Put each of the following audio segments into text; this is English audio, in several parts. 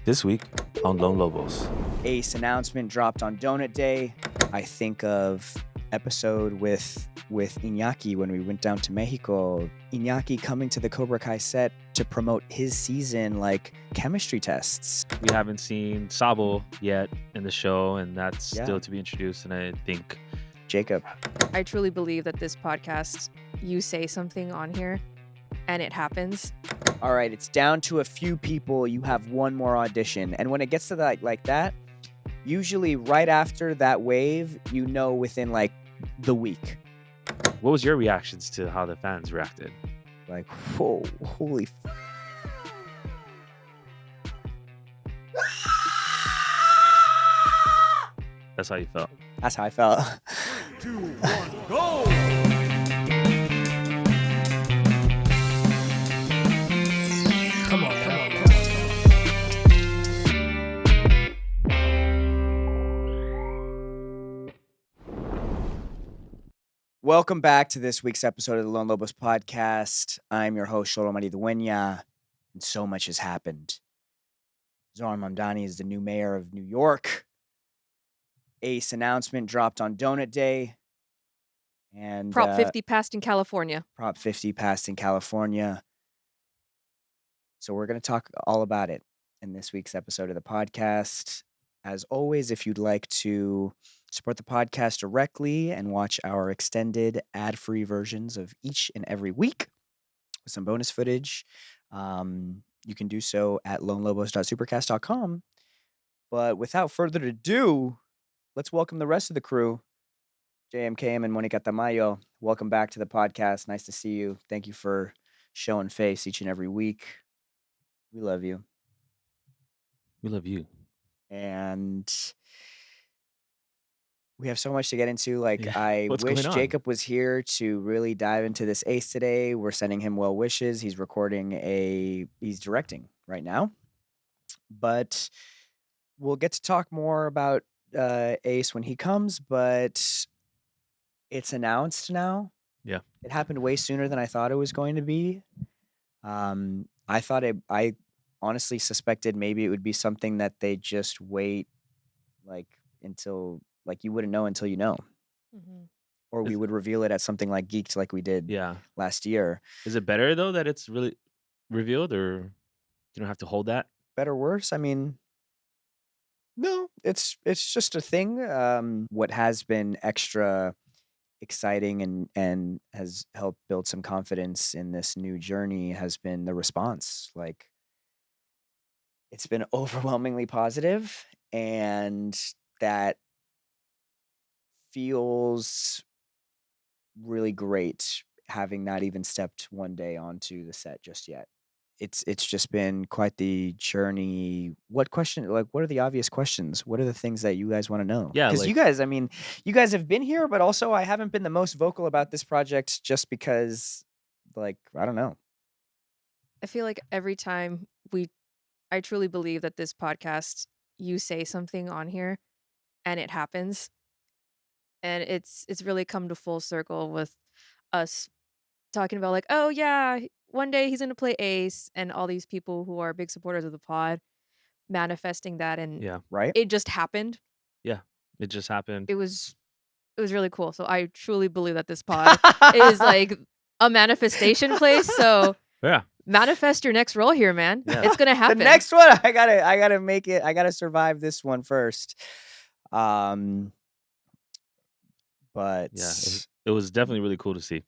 This week on Lone Lobos. Ace announcement dropped on Donut Day. I think of episode with Iñaki when we went down to Mexico. Iñaki coming to the Cobra Kai set to promote his season, like chemistry tests. We haven't seen Sabo yet in the show, and that's Yeah. still to be introduced. And I think Jacob. I truly believe that this podcast, you say something on here and it happens. All right, it's down to a few people. You have one more audition. And when it gets to like that, usually right after that wave, you know within like the week. what was your reactions to how the fans reacted? Like, whoa, holy That's how you felt. That's how I felt. 2, 1, go! Come on. Welcome back to this week's episode of the Lone Lobos podcast. I'm your host, Xolo Maridueña, and so much has happened. Zoran Mamdani is the new mayor of New York. Ace announcement dropped on Donut Day. And Prop 50 passed in California. Prop 50 passed in California. So we're going to talk all about it in this week's episode of the podcast. As always, if you'd like to support the podcast directly and watch our extended ad-free versions of each and every week with some bonus footage, you can do so at lonelobos.supercast.com. But without further ado, let's welcome the rest of the crew. JMKM and Monica Tamayo, welcome back to the podcast. Nice to see you. Thank you for showing face each and every week. We love you. We love you. And we have so much to get into. Like, Yeah. I What's wish going on? Jacob was here to really dive into this Ace today. We're sending him well wishes. He's he's directing right now. But we'll get to talk more about Ace when he comes, but it's announced now. Yeah. It happened way sooner than I thought it was going to be. I honestly suspected maybe it would be something that they just wait until you wouldn't know until you know. Or we Is- would reveal it at something like Geeked like we did Yeah. last year. Is it better, though, that it's really revealed, or you don't have to hold that? Better, worse? I mean, no, it's just a thing. What has been extra exciting and has helped build some confidence in this new journey has been the response. Like, it's been overwhelmingly positive, and that feels really great, having not even stepped one day onto the set just yet. It's just been quite the journey. What are the obvious questions? What are the things that you guys want to know? Yeah, Because you guys have been here, but also I haven't been the most vocal about this project just because, I don't know. I feel like every time I truly believe that this podcast, you say something on here and it happens. And it's really come to full circle with us talking about like, oh yeah, one day he's gonna play Ace, and all these people who are big supporters of the pod manifesting that, and Yeah. Right? it just happened. It just happened. It was really cool. So I truly believe that this pod is like a manifestation place. So Yeah. manifest your next role here, man. Yeah. It's gonna The happen. next one, I gotta make it. I gotta survive this one first. But Yeah. It was definitely really cool to see.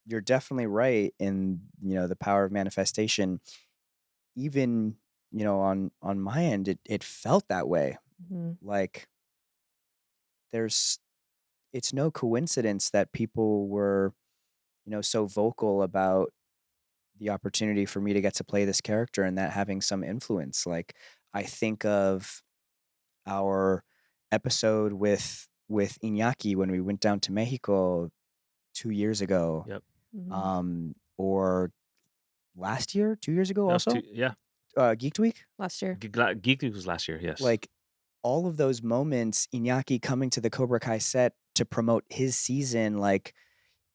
you're definitely right in the power of manifestation. Even on my end, it felt that way. Mhm. Like, it's no coincidence that people were so vocal about the opportunity for me to get to play this character and that having some influence. Like, I think of our episode with Iñaki when we went down to Mexico 2 years ago. Yep. Mhm. Or last year, 2 years ago That was also. Geeked Week. Last year. Geek Week was last year, yes. Like, all of those moments, Iñaki coming to the Cobra Kai set to promote his season, like,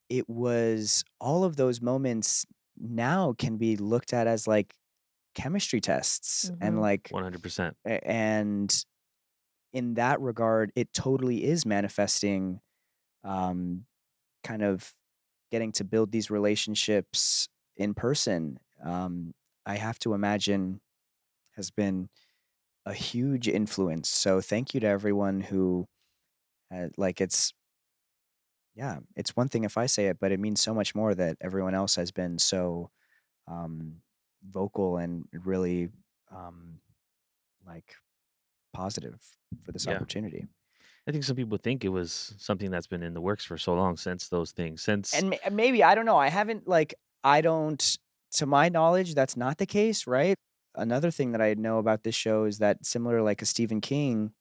it was all of those moments now can be looked at as like chemistry tests and Mhm. like 100%. and in that regard it totally is manifesting um kind of getting to build these relationships in person. I have to imagine has been a huge influence. So thank you to everyone who like it's one thing if I say it, but it means so much more that everyone else has been so um vocal and really um like positive for this Yeah. opportunity. I think some people think it was something that's been in the works for so long since those things, since And maybe I don't know. I haven't like I don't to my knowledge that's not the case, right? Another thing that I know about this show is that similar like a Stephen King,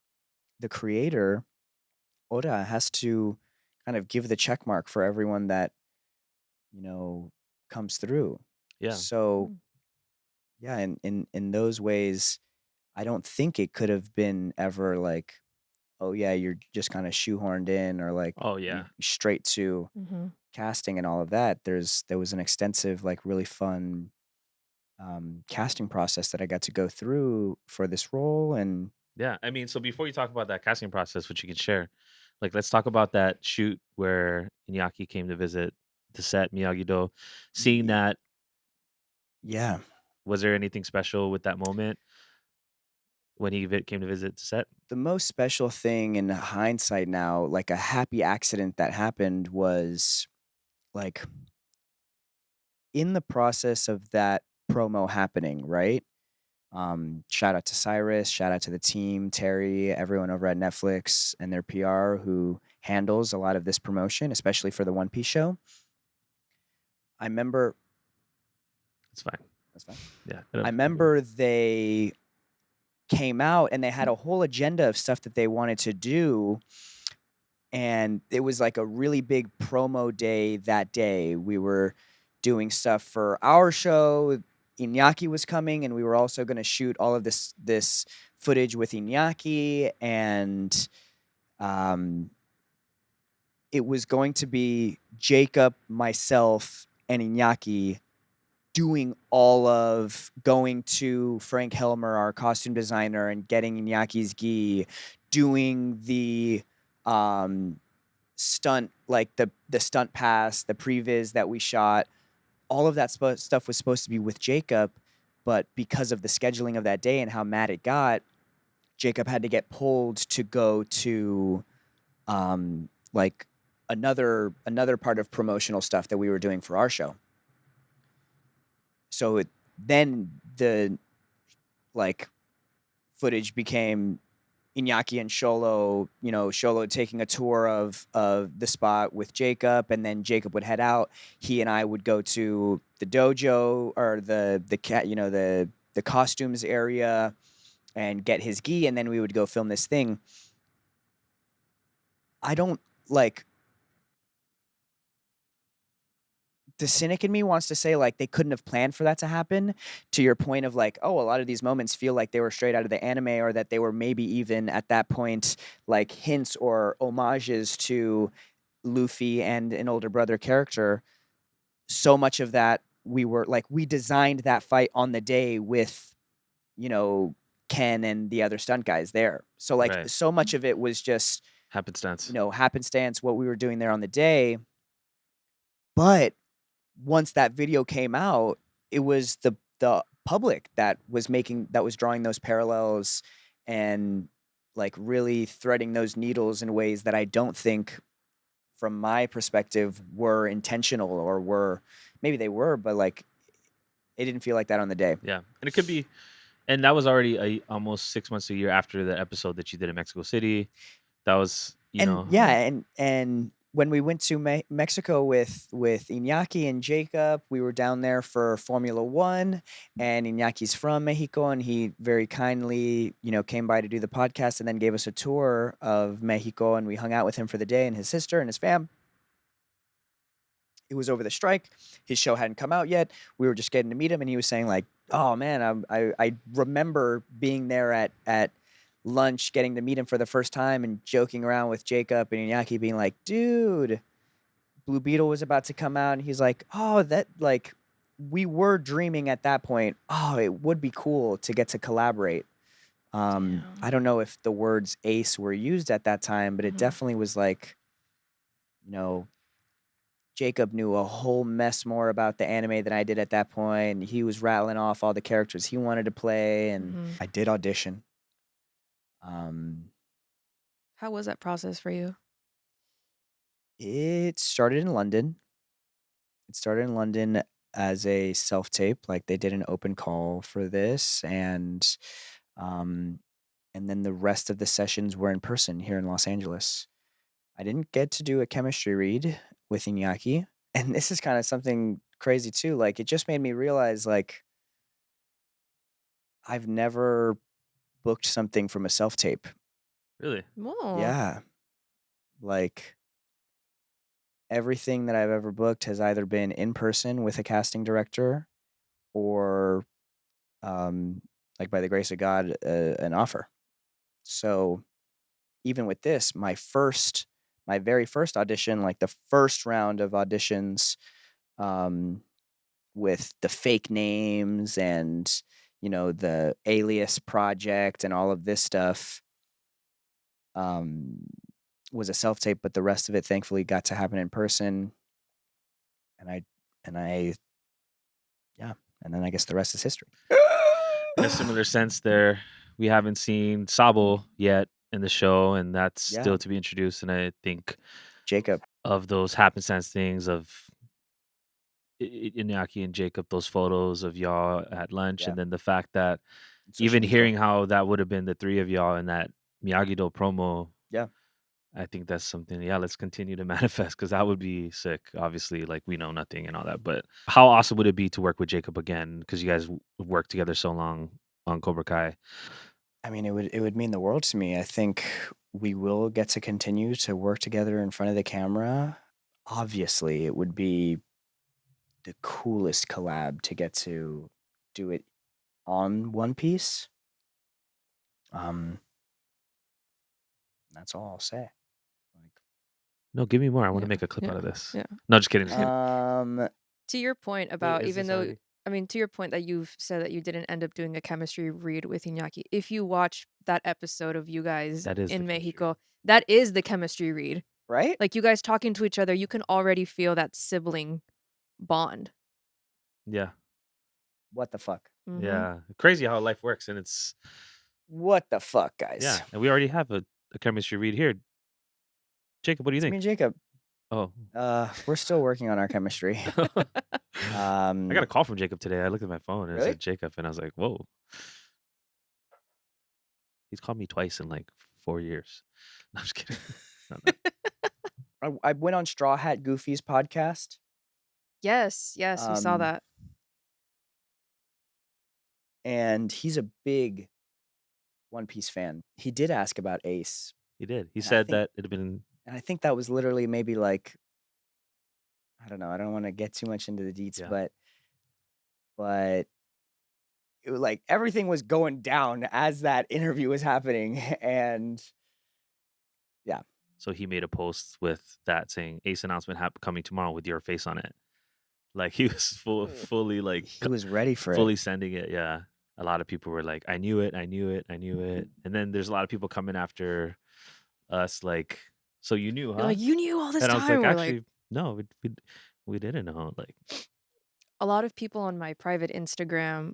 the creator, Oda has to kind of give the check mark for everyone that, you know, comes through. yeah. So, Mm. yeah, in those ways, I don't think it could have been ever like, oh yeah, you're just kind of shoehorned in or like Oh, yeah. straight to Mhm. casting and all of that. There was an extensive, like really fun casting process that I got to go through for this role. And Yeah. I mean, so before you talk about that casting process, which you can share, like, let's talk about that shoot where Iñaki came to visit the set, Miyagi-Do. Seeing y- that, yeah, was there anything special with that moment when he came to visit the set? the most special thing in hindsight now, like a happy accident that happened was like in the process of that promo happening, right? Shout out to Cyrus, shout out to the team, Terry, everyone over at Netflix and their PR who handles a lot of this promotion, especially for the One Piece show. I remember It's fine. that's fine. Yeah. I remember they came out and they had a whole agenda of stuff that they wanted to do. And it was like a really big promo day that day. We were doing stuff for our show. Iñaki was coming, and we were also going to shoot all of this footage with Iñaki, and um, it was going to be Jacob, myself, and Iñaki doing all of going to Frank Helmer, our costume designer, and getting Inyaki's gi, doing the stunt, like the stunt pass, the previs that we shot. All of that stuff was supposed to be with Jacob, but because of the scheduling of that day and how mad it got, Jacob had to get pulled to go to like another part of promotional stuff that we were doing for our show. So then the like footage became Iñaki and Xolo, Xolo taking a tour of the spot with Jacob, and then Jacob would head out. He and I would go to the dojo or the cat, the costumes area and get his gi, and then we would go film this thing. I don't like the cynic in me wants to say like they couldn't have planned for that to happen, to your point of like, oh, a lot of these moments feel like they were straight out of the anime, or that they were maybe even at that point like hints or homages to Luffy and an older brother character. So much of that we designed that fight on the day with, you know, Ken and the other stunt guys there. So like Right. so much of it was just, Happenstance. happenstance, what we were doing there on the day. But once that video came out, it was the public that was drawing those parallels and like really threading those needles in ways that I don't think from my perspective were intentional, or were, maybe they were, but like it didn't feel like that on the day. Yeah. And it could be, and that was already almost 6 months to a year after the episode that you did in Mexico City. That was, And yeah, and when we went to Mexico with Iñaki and Jacob, we were down there for Formula One, and Iñaki's from Mexico, and he very kindly, came by to do the podcast, and then gave us a tour of Mexico, and we hung out with him for the day, and his sister and his fam. It was over the strike. His show hadn't come out yet. We were just getting to meet him, and he was saying like, "Oh man, I remember being there at lunch, getting to meet him for the first time, and joking around with Jacob and Iñaki, being like, dude, Blue Beetle was about to come out,' and he's like, "Oh, that like." we were dreaming at that point, oh, it would be cool to get to collaborate. Damn. I don't know if the words ace were used at that time, but it Mhm. definitely was like, you know, Jacob knew a whole mess more about the anime than I did at that point. He was rattling off all the characters he wanted to play, and Mhm. I did audition. Um, How was that process for you? it started in London. It started in London as a self tape, like they did an open call for this, um, and then the rest of the sessions were in person here in Los Angeles. I didn't get to do a chemistry read with Iñaki, and this is kind of something crazy too. Like it just made me realize, like I've never booked something from a self tape. Really? Whoa. Yeah, like everything that I've ever booked has either been in person with a casting director or like by the grace of God, an offer. So even with this, my very first audition, like the first round of auditions, um, with the fake names and the alias project and all of this stuff, um, was a self tape, but the rest of it thankfully got to happen in person. And I, yeah, and then I guess the rest is history. In a similar sense, there we haven't seen Sabo yet in the show, and that's Yeah. still to be introduced. And I think Jacob. of those happenstance things of Inaki and Jacob, those photos of y'all at lunch, Yeah. and then the fact that Social even media. hearing how that would have been the three of y'all in that Miyagi-Do promo. Yeah. I think that's something. Yeah, let's continue to manifest because that would be sick. Obviously, like we know nothing and all that, but how awesome would it be to work with Jacob again? Because you guys worked together so long on Cobra Kai. I mean, it would mean the world to me. I think we will get to continue to work together in front of the camera. Obviously, it would be the coolest collab to get to do it on One Piece. That's all I'll say. No, give me more. I want to Yeah, make a clip yeah, out of this. yeah. No, just kidding. To your point about is even this though already? I mean, to your point that you've said that you didn't end up doing a chemistry read with Iñaki. If you watch that episode of you guys That is the in chemistry Mexico, read. that is the chemistry read. Right? Like you guys talking to each other, you can already feel that sibling bond. Yeah, What the fuck? Mhm. yeah. Crazy how life works, and it's What the fuck, guys? yeah. And we already have a chemistry read here. Jacob, what do you It's me think? and Jacob. Oh, We're still working on our chemistry. I got a call from Jacob today. I looked at my phone and it Really? said Jacob, and I was like, whoa. He's called me twice in like 4 years. No, I'm just kidding. I went on Straw Hat Goofy's podcast. Yes, we saw that. And he's a big One Piece fan. He did ask about Ace. He did. He And I said think- that it had been. And I think that was literally maybe like, I don't know. I don't want to get too much into the deets, Yeah. but it was like everything was going down as that interview was happening. And yeah. So he made a post with that saying Ace announcement coming tomorrow with your face on it. Like he was fully like He was ready for fully it. sending it. Yeah. A lot of people were like, I knew it. And then there's a lot of people coming after us like, so you knew, huh? You're like, you knew all this and I time. was like, We're actually, no, we didn't know. Like, a lot of people on my private Instagram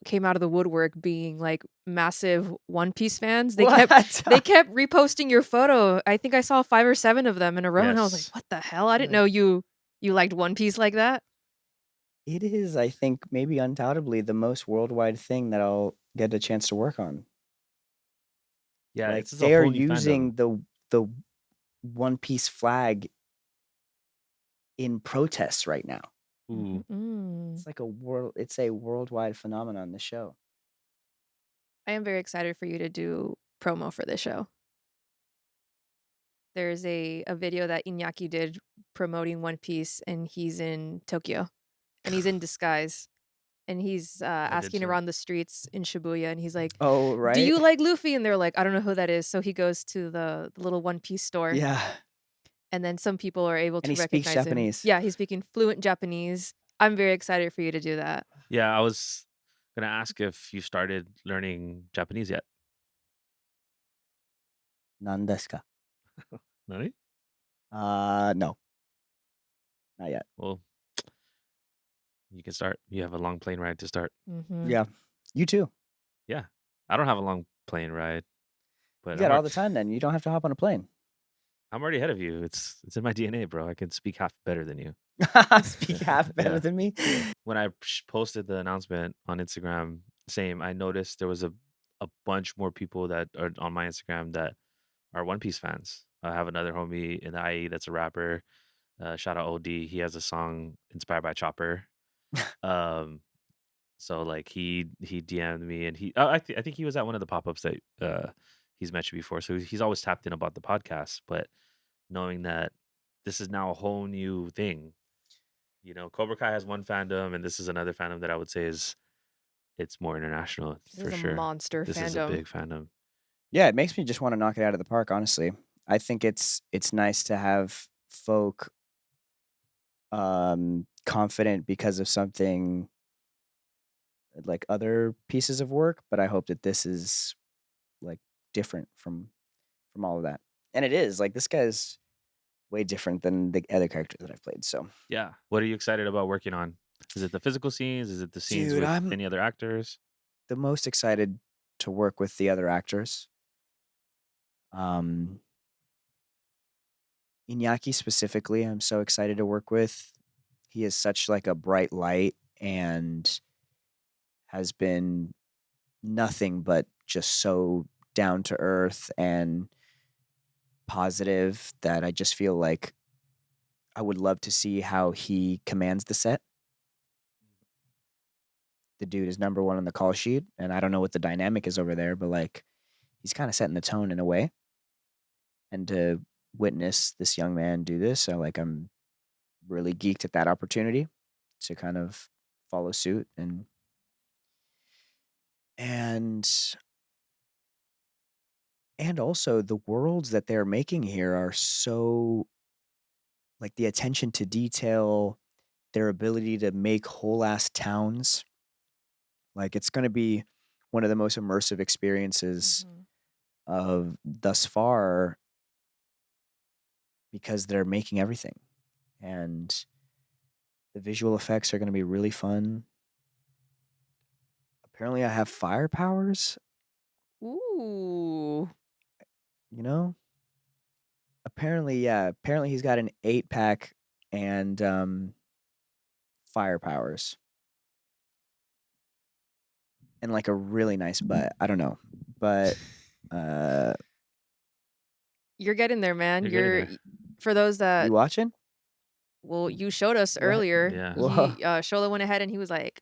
came out of the woodwork being like massive One Piece fans. They kept reposting your photo. I think I saw 5 or 7 of them in a row, and I was like, Yes. "What the hell? I didn't know you liked One Piece like that." It is, I think, maybe undoubtedly the most worldwide thing that I'll get a chance to work on. yeah, Like it's just a they are whole new using fandom. the One Piece flag in protests right now. Ooh. Mm. It's a worldwide phenomenon, the show. I am very excited for you to do promo for this show. There's a video that Iñaki did promoting One Piece, and he's in Tokyo, and he's in disguise, and he's asking see it. around the streets in Shibuya, and he's like, Oh, right. "Do you like Luffy?" And they're like, "I don't know who that is." So he goes to the little One Piece store. Yeah. And then some people are able to And he recognize speaks him. Japanese. Yeah, he's speaking fluent Japanese. I'm very excited for you to do that. Yeah, I was gonna ask if you started learning Japanese yet. 何ですか? Nani? No, not yet. Well, you can start. You have a long plane ride to start. Mm-hmm. Yeah, you too. Yeah, I don't have a long plane ride, You but got all the time then. You don't have to hop on a plane. I'm already ahead of you. It's in my DNA, bro. I can speak half better than you. Speak half better Yeah. than me. When I posted the announcement on Instagram, same, I noticed there was a bunch more people that are on my Instagram that are One Piece fans. I have another homie in the IE that's a rapper. Shout out OD. He has a song inspired by Chopper. Um, so like he DM'd me and I think he was at one of the pop ups that he's mentioned before. So he's always tapped in about the podcast, but knowing that this is now a whole new thing. You know, Cobra Kai has one fandom, and this is another fandom that I would say it's more international This for is a sure. monster This is a fandom. big fandom. Yeah, it makes me just want to knock it out of the park, honestly. I think it's nice to have folk confident because of something like other pieces of work, but I hope that this is like different from all of that. And it is. Like this guy's way different than the other characters that I've played. So, Yeah. What are you excited about working on? Is it the physical scenes? Is it the scenes dude, with I'm any other actors? the most excited to work with the other actors. Iñaki specifically, I'm so excited to work with. He is such like a bright light and has been nothing but just so down to earth and positive that I just feel like I would love to see how he commands the set. The dude is number one on the call sheet, and I don't know what the dynamic is over there, but like he's kind of setting the tone in a way. And to witness this young man do this, so like I'm really geeked at that opportunity to kind of follow suit and also the worlds that they're making here are so like the attention to detail, their ability to make whole ass towns. Like it's going to be one of the most immersive experiences Mhm. of thus far because they're making everything. And the visual effects are going to be really fun. Apparently I have fire powers, Ooh. you know? Apparently, yeah. Apparently he's got an 8-pack and fire powers. And like a really nice butt. I don't know. But You're getting there, man. You're getting there. For those that you watching? well, you showed us What? earlier. Yeah. Whoa. Xolo went ahead and he was like,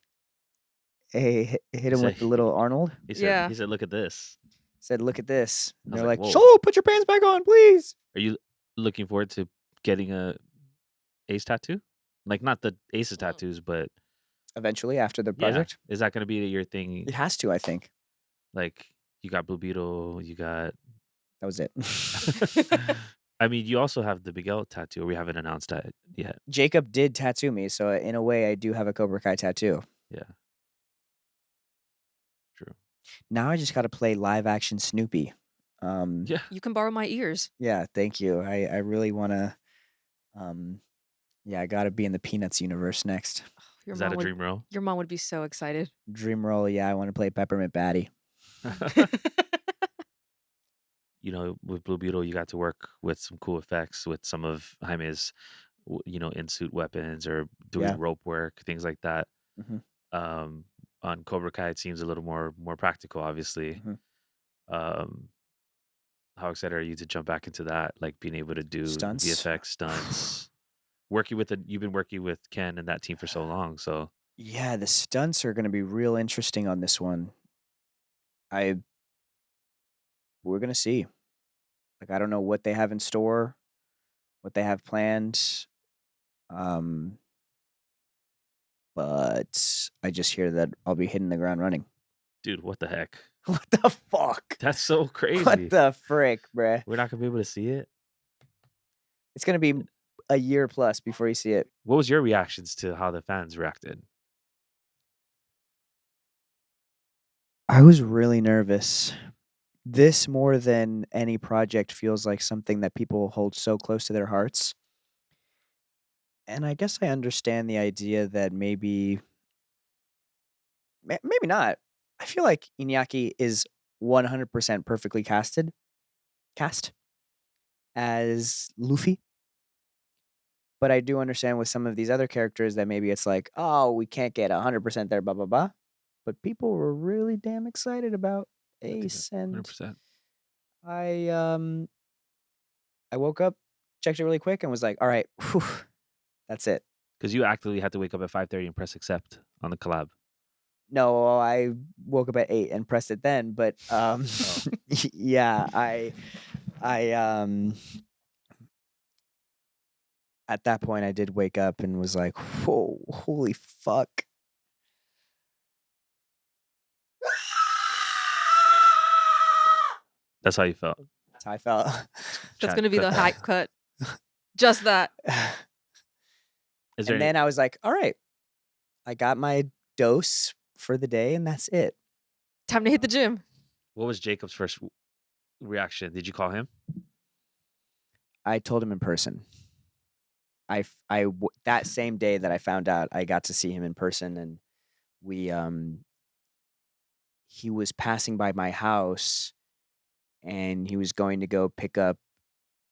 Hey, hit He him with said the little Arnold. Yeah. he said, look at this. Said, look at this. And I was they're like, like, whoa. Xolo, put your pants back on, please. Are you looking forward to getting a ace tattoo? Like not the aces tattoos, but Eventually, after the yeah. project. Is that gonna be your thing? It has to, I think. Like you got Blue Beetle, you got That was it. I mean, you also have the Miguel tattoo. We haven't announced that yet. Jacob did tattoo me, so in a way, I do have a Cobra Kai tattoo. Yeah. True. Now I just got to play live action Snoopy. Yeah. You can borrow my ears. Yeah, thank you. I really want to. Yeah, I got to be in the Peanuts universe next. Your Is that mom a would dream role? your mom would be so excited. Dream roll. Yeah, I want to play Peppermint Patty. You know, with Blue Beetle, you got to work with some cool effects with some of Jaime's, in-suit weapons or doing Yeah. rope work, things like that. Mhm. On Cobra Kai, it seems a little more practical, obviously. Mhm. How excited are you to jump back into that? Like being able to do Stunts. VFX stunts. You've been working with Ken and that team for so long, so Yeah, the stunts are going to be real interesting on this one. We're going to see. Like I don't know what they have in store, what they have planned. But I just hear that I'll be hitting the ground running. dude, what the heck? What the fuck? That's so crazy. What the frick, bruh? We're not gonna be able to see it. It's gonna be a year plus before you see it. What was your reactions to how the fans reacted? I was really nervous. This, more than any project, feels like something that people hold so close to their hearts. And I guess I understand the idea that maybe not. I feel like Iñaki is 100% perfectly cast as Luffy. But I do understand with some of these other characters that maybe it's like, oh, we can't get 100% there, blah, blah, blah. But people were really damn excited about I think Ace. And 100%. I woke up, checked it really quick, and was like, all right, whew, that's it. Because you actively had to wake up at 5:30 and press accept on the collab. No, I woke up at 8 and pressed it then. But yeah, I at that point I did wake up and was like, whoa, holy fuck. That's how you felt. That's how I felt. That's Chat, going to be cut the that. hype cut. Just that. Is there And then I was like, all right, I got my dose for the day, and that's it. Time to hit the gym. what was Jacob's first reaction? Did you call him? I told him in person. That same day that I found out, I got to see him in person, and he was passing by my house, and he was going to go pick up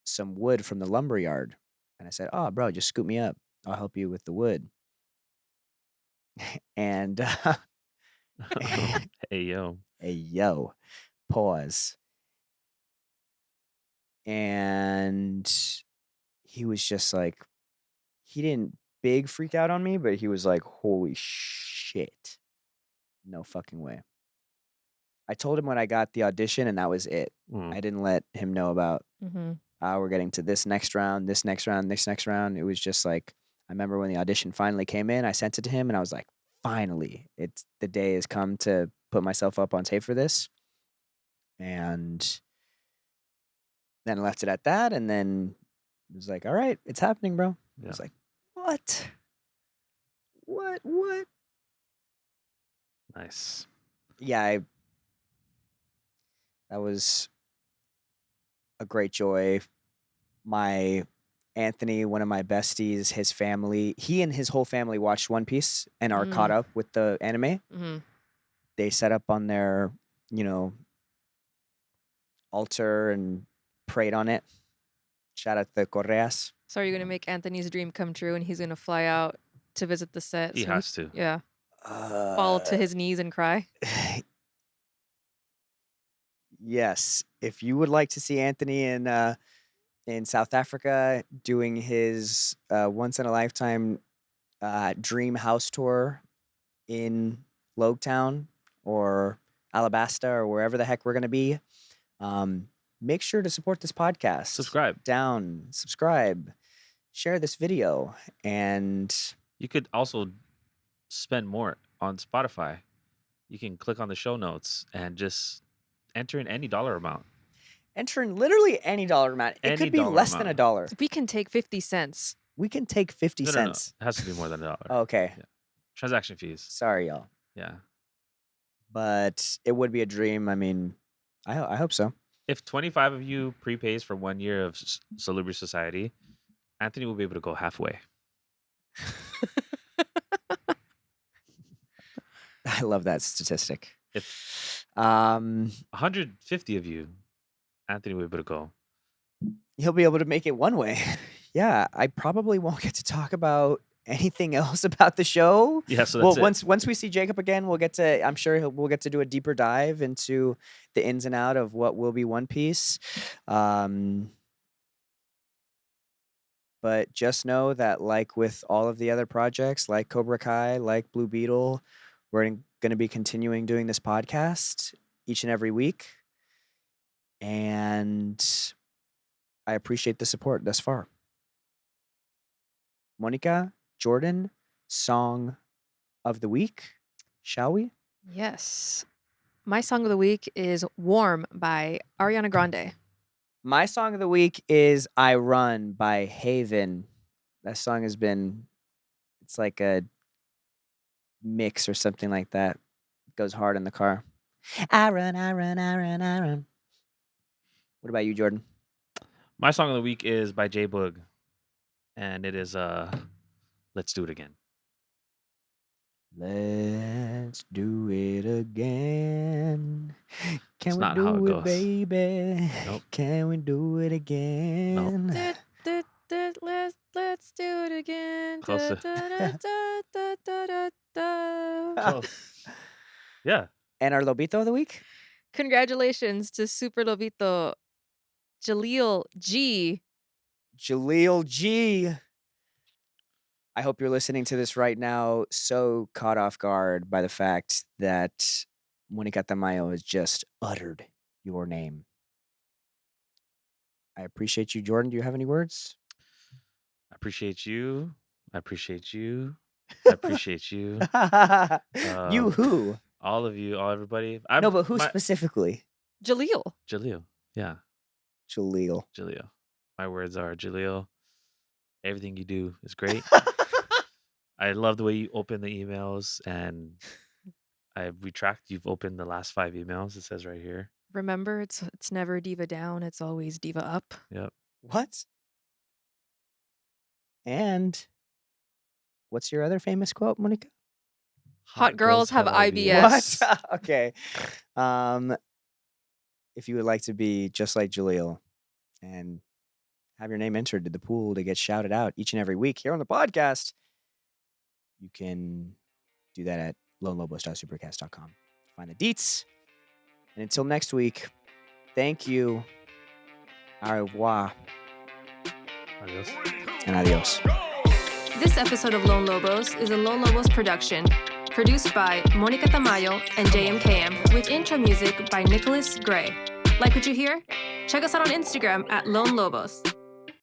some wood from the lumber yard. And I said, oh, bro, just scoop me up. I'll help you with the wood. And Hey, yo. hey, yo, pause. And he was just like, he didn't big freak out on me, but he was like, holy shit. No fucking way. I told him when I got the audition, and that was it. I didn't let him know about, we're getting to this next round, this next round, this next round. It was just like, I remember when the audition finally came in, I sent it to him, and I was like, finally, the day has come to put myself up on tape for this. And then I left it at that, and then it was like, all right, it's happening, bro. I was like, what? What? Nice. Yeah, that was a great joy. My Anthony, one of my besties, his family, he and his whole family watched One Piece and are caught up with the anime. They set up on their, altar and prayed on it. Shout out to the Correas. So are you going to make Anthony's dream come true, and he's going to fly out to visit the set? He has to. Yeah. Fall to his knees and cry? Yes. If you would like to see Anthony in South Africa doing his once-in-a-lifetime dream house tour in Logetown or Alabasta or wherever the heck we're going to be, make sure to support this podcast. Subscribe, share this video, and you could also spend more on Spotify. You can click on the show notes and just enter in any dollar amount. Enter in literally any dollar amount. It could be less than $1. We can take 50 cents. We can take 50 cents. No. It has to be more than $1. Okay. Yeah. Transaction fees. Sorry, y'all. Yeah. But it would be a dream. I mean, I hope so. If 25 of you prepays for 1 year of Salubrious Society, Anthony will be able to go halfway. I love that statistic. If 150 of you, Anthony will be able to go. He'll be able to make it one way. Yeah, I probably won't get to talk about anything else about the show. Yeah, so that's it. Once we see Jacob again, we'll get to. I'm sure we'll get to do a deeper dive into the ins and out of what will be One Piece. But just know that, like with all of the other projects, like Cobra Kai, like Blue Beetle, we're going to be continuing doing this podcast each and every week. And I appreciate the support thus far. Monica, Jordan, song of the week, shall we? Yes. My song of the week is Warm by Ariana Grande. My song of the week is I Run by Haven. That song has been, it's like a mix or something like that. It goes hard in the car. I run, I run, I run, I run. What about you, Jordan? My song of the week is by J Boog, and it is "Let's Do It Again." Let's do it again. Can It's we not how do it it, goes. baby? Nope. Can we do it again? Let's do it again. Closer. Da. Close. Yeah. And our Lobito of the week? Congratulations to Super Lobito Jaleel G. Jaleel G. I hope you're listening to this right now, so caught off guard by the fact that Monica Tamayo has just uttered your name. I appreciate you, Jordan. Do you have any words? I appreciate you. I appreciate you. I appreciate you. You who? All of you, all everybody. No, but who specifically? Jaleel. Jaleel. Yeah. Jaleel. Jaleel. My words are Jaleel. Everything you do is great. I love the way you open the emails, and I retract. You've opened the last 5 emails. It says right here. Remember, it's never diva down. It's always diva up. Yep. What? And what's your other famous quote, Monica? Hot girls have IBS. What? Okay. If you would like to be just like Jaleel and have your name entered to the pool to get shouted out each and every week here on the podcast, you can do that at lonelobos.supercast.com. Find the deets. And until next week, thank you. Au revoir. Adios. And adios. This episode of Lone Lobos is a Lone Lobos production, produced by Monica Tamayo and JMKM, with intro music by Nicholas Gray. Like what you hear? Check us out on Instagram at Lone Lobos.